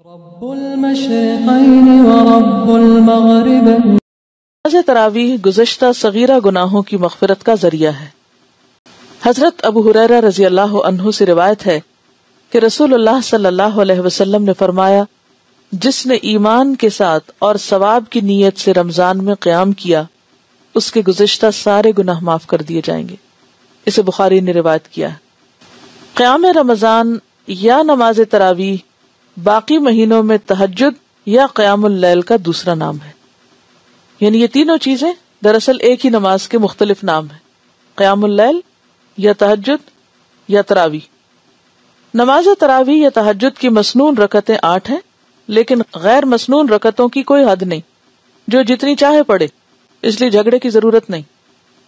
رب المشرقین ورب المغربین۔ نماز تراویح گزشتہ صغیرہ گناہوں کی مغفرت کا ذریعہ ہے۔ حضرت ابو ہریرہ رضی اللہ عنہ سے روایت ہے کہ رسول اللہ صلی اللہ علیہ وسلم نے فرمایا، جس نے ایمان کے ساتھ اور ثواب کی نیت سے رمضان میں قیام کیا اس کے گزشتہ سارے گناہ معاف کر دیے جائیں گے۔ اسے بخاری نے روایت کیا ہے۔ قیام رمضان یا نماز تراویح باقی مہینوں میں تہجد یا قیام اللیل کا دوسرا نام ہے، یعنی یہ تینوں چیزیں دراصل ایک ہی نماز کے مختلف نام ہیں، قیام اللیل یا تہجد یا تراویح۔ نماز تراویح یا تہجد کی مسنون رکعتیں 8 ہیں، لیکن غیر مسنون رکعتوں کی کوئی حد نہیں، جو جتنی چاہے پڑھے، اس لیے جھگڑے کی ضرورت نہیں۔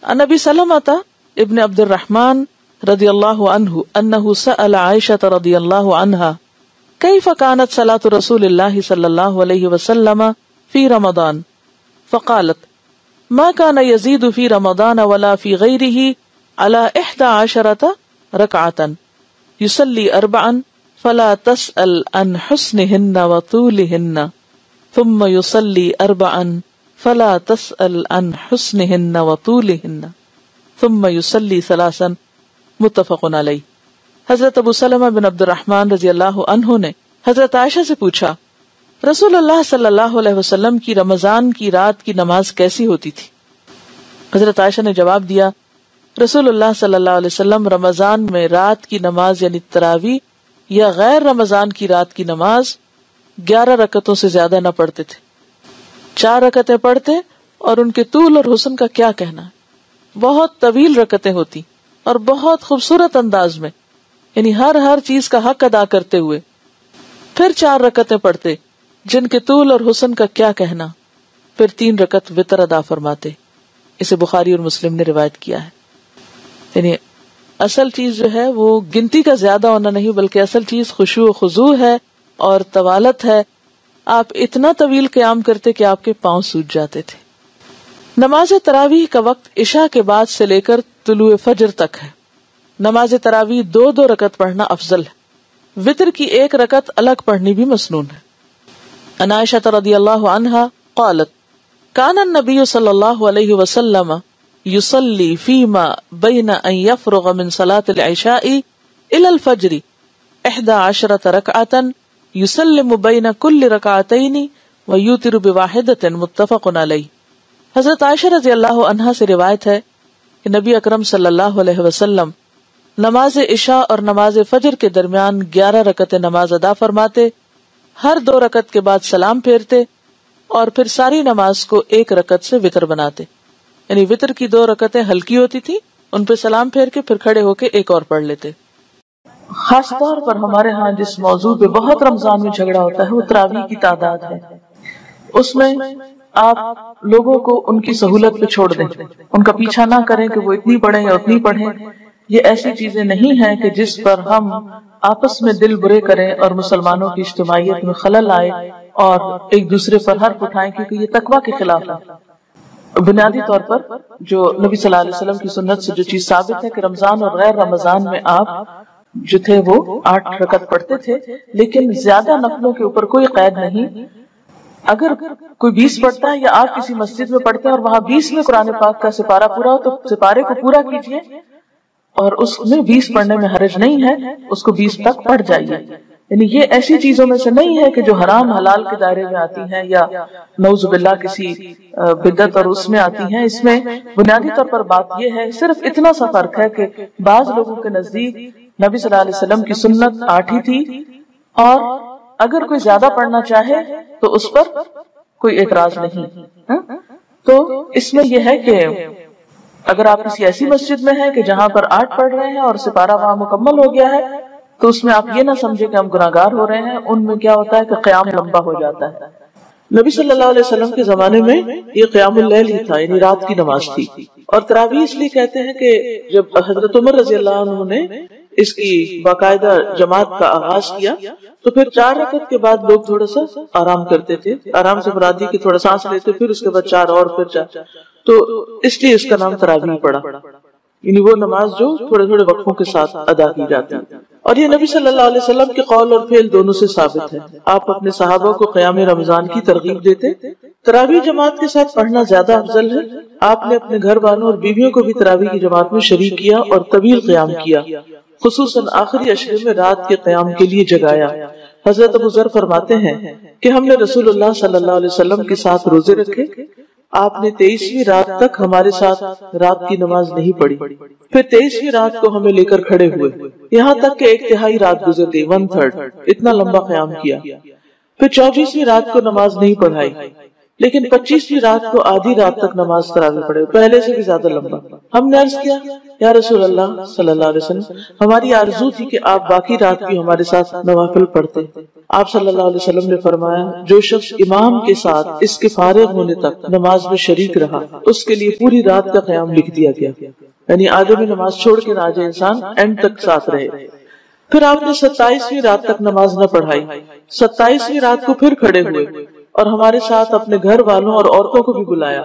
عن ابی سلمۃ ابن عبد الرحمن رضی اللہ عنہ انہ سأل عائشہ رضی اللہ عنہا کیف کانت صلاۃ رسول اللہ صلی اللہ علیہ وسلم فی رمضان فقالت ما کان یزید فی رمضان ولا فی غیرہ علی 11 رکعۃ یصلی 4 فلا تسأل عن حسنہن وطولہن ثم یصلی 4 فلا تسأل عن حسنہن وطولہن ثم یصلی 3 متفق علیہ۔ حضرت ابو سلمہ بن عبد الرحمن رضی اللہ عنہ نے حضرت عائشہ سے پوچھا، رسول اللہ صلی اللہ علیہ وسلم کی رمضان کی رات کی نماز کیسی ہوتی تھی؟ حضرت عائشہ نے جواب دیا، رسول اللہ صلی اللہ علیہ وسلم رمضان میں رات کی نماز یعنی تراویح یا غیر رمضان کی رات کی نماز 11 رکعتوں سے زیادہ نہ پڑھتے تھے۔ 4 رکعتیں پڑھتے اور ان کے طول اور حسن کا کیا کہنا، بہت طویل رکعتیں ہوتی اور بہت خوبصورت انداز میں، یعنی ہر چیز کا حق ادا کرتے ہوئے، پھر 4 رکعتیں پڑھتے جن کے طول اور حسن کا کیا کہنا، پھر 3 رکعت وتر ادا فرماتے۔ اسے بخاری اور مسلم نے روایت کیا ہے۔ یعنی اصل چیز جو ہے وہ گنتی کا زیادہ ہونا نہیں، بلکہ اصل چیز خشوع و خضوع ہے اور طوالت ہے۔ آپ اتنا طویل قیام کرتے کہ آپ کے پاؤں سوج جاتے تھے۔ نماز تراویح کا وقت عشاء کے بعد سے لے کر طلوع فجر تک ہے۔ نماز تراویح 2 رکعت پڑھنا افضل ہے۔ وتر کی 1 رکعت الگ پڑھنی بھی مسنون ہے۔ عن عائشہ رضی اللہ عنہا قالت کان النبی صلی اللہ علیہ وسلم یصلی فیما بین ان یفرغ من صلاة العشاء الى الفجر 11 رکعۃ یسلم بین کل رکعتین ویوتر بواحدۃ متفق علیہ۔ حضرت عائشہ رضی اللہ عنہا سے روایت ہے کہ نبی اکرم صلی اللہ علیہ وسلم نماز عشاء اور نماز فجر کے درمیان 11 رکعتیں نماز ادا فرماتے، ہر 2 رکعت کے بعد سلام پھیرتے اور پھر ساری نماز کو 1 رکعت سے وتر بناتے، یعنی وتر کی 2 رکعتیں ہلکی ہوتی تھی، ان پہ سلام پھیر کے پھر کھڑے ہو کے ایک اور پڑھ لیتے۔ خاص طور پر ہمارے ہاں جس موضوع پہ بہت رمضان میں جھگڑا ہوتا ہے وہ تراویح کی تعداد ہے۔ اس میں آپ لوگوں کو ان کی سہولت پہ چھوڑ دیں، ان کا پیچھا نہ کریں کہ وہ اتنی پڑھیں یا اتنی پڑھیں۔ یہ ایسی چیزیں نہیں ہیں کہ جس پر ہم آپس میں دل برے کریں اور مسلمانوں کی اجتماعیت میں خلل آئے اور ایک دوسرے پر حرف اٹھائیں، کیونکہ یہ تقویٰ کے خلاف ہے۔ بنیادی طور پر جو نبی صلی اللہ علیہ وسلم کی سنت سے جو چیز ثابت ہے کہ رمضان اور غیر رمضان میں آپ جو تھے وہ 8 رکعت پڑھتے تھے، لیکن زیادہ نفلوں کے اوپر کوئی قید نہیں۔ اگر کوئی 20 پڑھتا ہے یا آپ کسی مسجد میں پڑھتے ہیں اور وہاں 20 میں قرآن پاک کا سپارہ پورا ہو تو سپارے کو پورا کیجیے، اور اس میں 20 پڑھنے میں حرج نہیں ہے، اس کو 20 تک پڑھ جائیے۔ یعنی یہ ایسی چیزوں میں سے نہیں ہے کہ جو حرام حلال کے دائرے میں آتی ہیں یا نعوذ باللہ کسی بدعت اور اس میں آتی ہیں۔ اس میں بنیادی طور پر بات یہ ہے، صرف اتنا سا فرق ہے کہ بعض لوگوں کے نزدیک نبی صلی اللہ علیہ وسلم کی سنت 8 ہی تھی، اور اگر کوئی زیادہ پڑھنا چاہے تو اس پر کوئی اعتراض نہیں۔ تو اس میں یہ ہے کہ اگر آپ کسی ایسی مسجد میں ہیں کہ جہاں پر 8 پڑھ رہے ہیں اور سپارہ وہاں مکمل ہو گیا ہے، تو اس میں آپ یہ نہ سمجھے کہ ہم گناہگار ہو رہے ہیں۔ ان میں کیا ہوتا ہے کہ قیام لمبا ہو جاتا ہے۔ نبی صلی اللہ علیہ وسلم کے زمانے میں یہ قیام اللیل ہی تھا، یعنی رات کی نماز تھی۔ اور تراویح اس لیے کہتے ہیں کہ جب حضرت عمر رضی اللہ عنہ نے اس کی باقاعدہ جماعت کا آغاز کیا تو پھر 4 رکعت کے بعد لوگ تھوڑا سا آرام کرتے تھے۔ آرام سے مراد کہ تھوڑا سانس لیتے، پھر اس کے بعد 4 اور پھر 4، تو اس لیے اس کا نام تراویح پڑا۔ یعنی وہ نماز جو تھوڑے تھوڑے وقفوں کے ساتھ ادا کی جاتی ہے. اور یہ نبی صلی اللہ علیہ وسلم کے قول اور فعل دونوں سے ثابت ہے. آپ اپنے صحابہ کو قیام رمضان کی ترغیب دیتے. تراویح جماعت کے ساتھ پڑھنا زیادہ افضل ہے. آپ نے اپنے گھر والوں اور بیویوں کو بھی تراویح کی جماعت میں شریک کیا اور طویل قیام کیا، خصوصاً آخری عشرے میں رات کے قیام کے لیے جگایا. حضرت ابو ذر فرماتے ہیں کہ ہم نے رسول اللہ صلی اللہ علیہ وسلم کے ساتھ روزے رکھے. آپ نے 23ویں رات تک ہمارے ساتھ رات کی نماز نہیں پڑھی. پھر 23ویں رات کو ہمیں لے کر کھڑے ہوئے، یہاں تک کہ 1/3 رات گزر گئی، 1/3 اتنا لمبا قیام کیا. پھر 24ویں رات کو نماز نہیں پڑھائی، لیکن 25ویں رات کو آدھی رات تک نماز تراویح پڑھے، پہلے سے بھی زیادہ لمبا. ہم نے عرض کیا یا رسول اللہ صلی اللہ علیہ وسلم، ہماری آرزو تھی کہ آپ باقی رات بھی ہمارے ساتھ نوافل پڑھتے. آپ صلی اللہ علیہ وسلم نے فرمایا، جو شخص امام کے ساتھ اس کے فارغ ہونے تک نماز میں شریک رہا اس کے لیے پوری رات کا قیام لکھ دیا گیا. یعنی آگے میں نماز چھوڑ کے نہ آ جائے، انسان اینڈ تک ساتھ رہے. پھر آپ نے 27ویں رات تک نماز نہ پڑھائی. 27ویں رات کو پھر کھڑے ہوئے اور ہمارے ساتھ اپنے گھر والوں اور عورتوں کو بھی بلایا،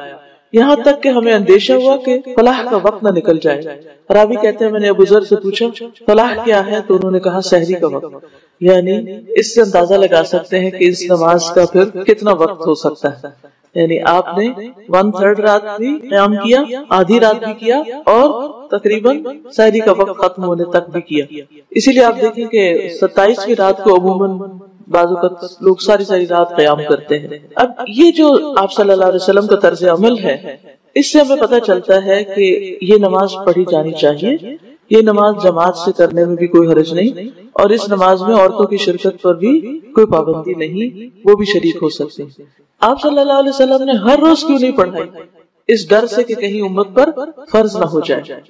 یہاں تک کہ ہمیں اندیشہ ہوا کہ فلاح کا وقت نہ نکل جائے. راوی کہتے ہیں میں نے ابو ذر سے پوچھا فلاح کیا ہے، تو انہوں نے کہا سحری کا وقت. یعنی اس سے اندازہ لگا سکتے ہیں کہ اس نماز کا پھر کتنا وقت ہو سکتا ہے. یعنی آپ نے 1/3 رات بھی قیام کیا، آدھی رات بھی کیا، اور تقریباً سحری کا وقت ختم ہونے تک بھی کیا. اسی لیے آپ دیکھیں کہ 27ویں رات کو عموماً بعض اوقات لوگ ساری رات قیام کرتے ہیں. اب یہ جو آپ صلی اللہ علیہ وسلم کا طرز عمل ہے، اس سے ہمیں پتہ چلتا ہے کہ یہ نماز پڑھی جانی چاہیے. یہ نماز جماعت سے کرنے میں بھی کوئی حرج نہیں، اور اس نماز میں عورتوں کی شرکت پر بھی کوئی پابندی نہیں، وہ بھی شریک ہو سکتے ہیں. آپ صلی اللہ علیہ وسلم نے ہر روز کیوں نہیں پڑھائی؟ اس ڈر سے کہ کہیں امت پر فرض نہ ہو جائے.